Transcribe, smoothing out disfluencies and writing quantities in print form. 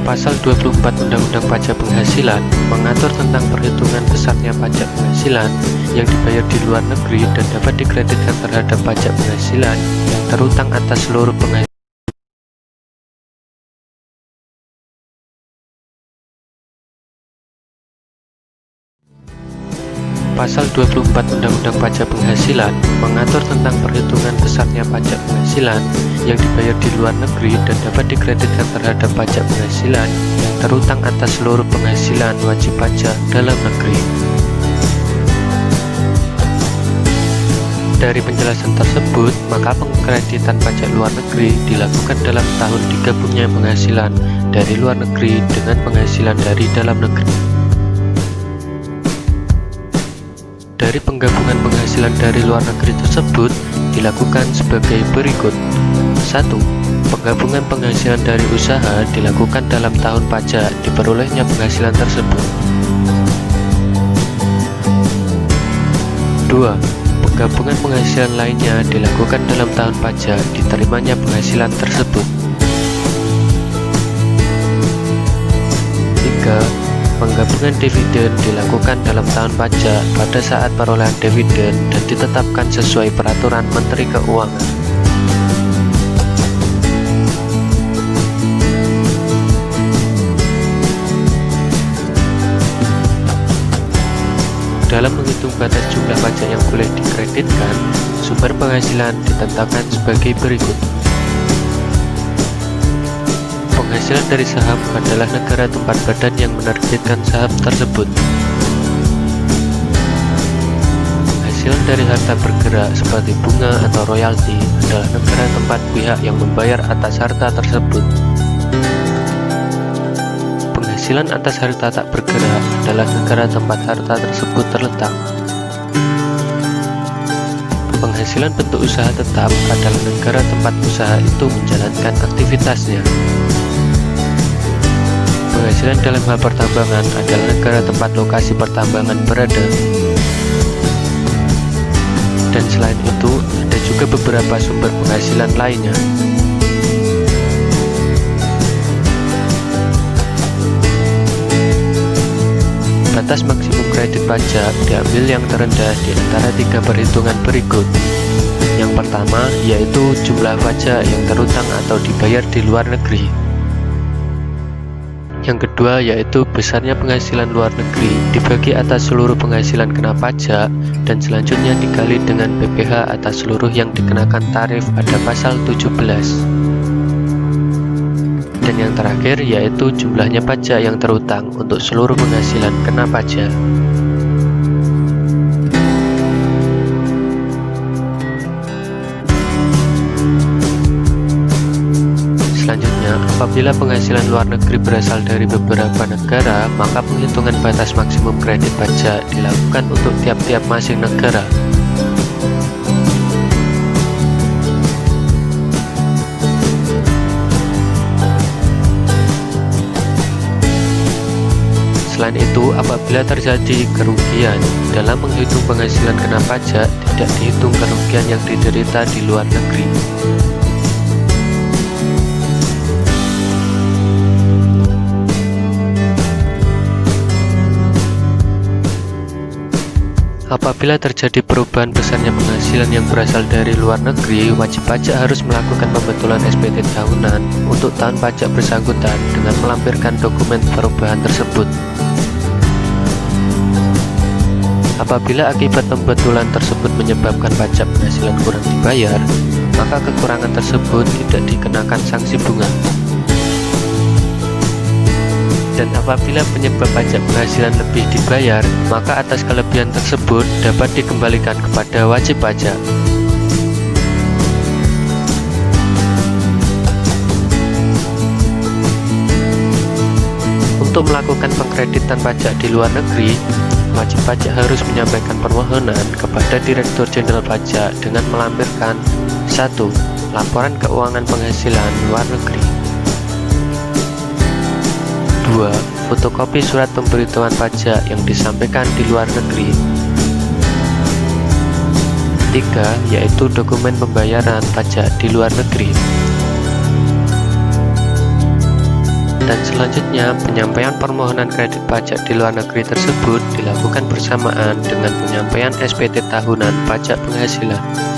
Pasal 24 Undang-Undang Pajak Penghasilan mengatur tentang perhitungan besarnya pajak penghasilan yang dibayar di luar negeri dan dapat dikreditkan terhadap pajak penghasilan yang terutang atas seluruh penghasilan. Pasal 24 Undang-Undang Pajak Penghasilan mengatur tentang perhitungan besarnya pajak penghasilan yang dibayar di luar negeri dan dapat dikreditkan terhadap pajak penghasilan yang terutang atas seluruh penghasilan wajib pajak dalam negeri. Dari penjelasan tersebut, maka pengkreditan pajak luar negeri dilakukan dalam tahun digabungnya penghasilan dari luar negeri dengan penghasilan dari dalam negeri. Dari penggabungan penghasilan dari luar negeri tersebut dilakukan sebagai berikut. 1. Penggabungan penghasilan dari usaha dilakukan dalam tahun pajak diperolehnya penghasilan tersebut. 2. Penggabungan penghasilan lainnya dilakukan dalam tahun pajak diterimanya penghasilan tersebut. 3. Penggabungan dividen dilakukan dalam tahun pajak pada saat perolehan dividen dan ditetapkan sesuai peraturan Menteri Keuangan. Dalam menghitung batas jumlah pajak yang boleh dikreditkan, sumber penghasilan ditetapkan sebagai berikut. Penghasilan dari saham adalah negara tempat badan yang menerbitkan saham tersebut. Penghasilan dari harta bergerak seperti bunga atau royalti adalah negara tempat pihak yang membayar atas harta tersebut. Penghasilan atas harta tak bergerak adalah negara tempat harta tersebut terletak. Penghasilan bentuk usaha tetap adalah negara tempat usaha itu menjalankan aktivitasnya. Penghasilan dalam hal pertambangan adalah negara tempat lokasi pertambangan berada. Dan selain itu, ada juga beberapa sumber penghasilan lainnya. Batas maksimum kredit pajak diambil yang terendah di antara 3 perhitungan berikut. Yang pertama yaitu jumlah pajak yang terutang atau dibayar di luar negeri. Yang kedua yaitu besarnya penghasilan luar negeri dibagi atas seluruh penghasilan kena pajak dan selanjutnya dikali dengan PPh atas seluruh yang dikenakan tarif pada pasal 17. Dan yang terakhir yaitu jumlahnya pajak yang terutang untuk seluruh penghasilan kena pajak. Selanjutnya, apabila penghasilan luar negeri berasal dari beberapa negara, maka penghitungan batas maksimum kredit pajak dilakukan untuk tiap-tiap masing negara. Selain itu, apabila terjadi kerugian dalam menghitung penghasilan kena pajak, tidak dihitung kerugian yang diderita di luar negeri. Apabila terjadi perubahan besarnya penghasilan yang berasal dari luar negeri, wajib pajak harus melakukan pembetulan SPT tahunan untuk tahun pajak bersangkutan dengan melampirkan dokumen perubahan tersebut. Apabila akibat pembetulan tersebut menyebabkan pajak penghasilan kurang dibayar, maka kekurangan tersebut tidak dikenakan sanksi bunga. Dan apabila penyebab pajak penghasilan lebih dibayar, maka atas kelebihan tersebut dapat dikembalikan kepada wajib pajak. Untuk melakukan pengkreditan pajak di luar negeri, wajib pajak harus menyampaikan permohonan kepada Direktur Jenderal Pajak dengan melampirkan 1. Laporan keuangan penghasilan luar negeri. 2. Fotokopi surat pemberitahuan pajak yang disampaikan di luar negeri. 3. Yaitu dokumen pembayaran pajak di luar negeri. Dan selanjutnya, penyampaian permohonan kredit pajak di luar negeri tersebut dilakukan bersamaan dengan penyampaian SPT tahunan pajak penghasilan.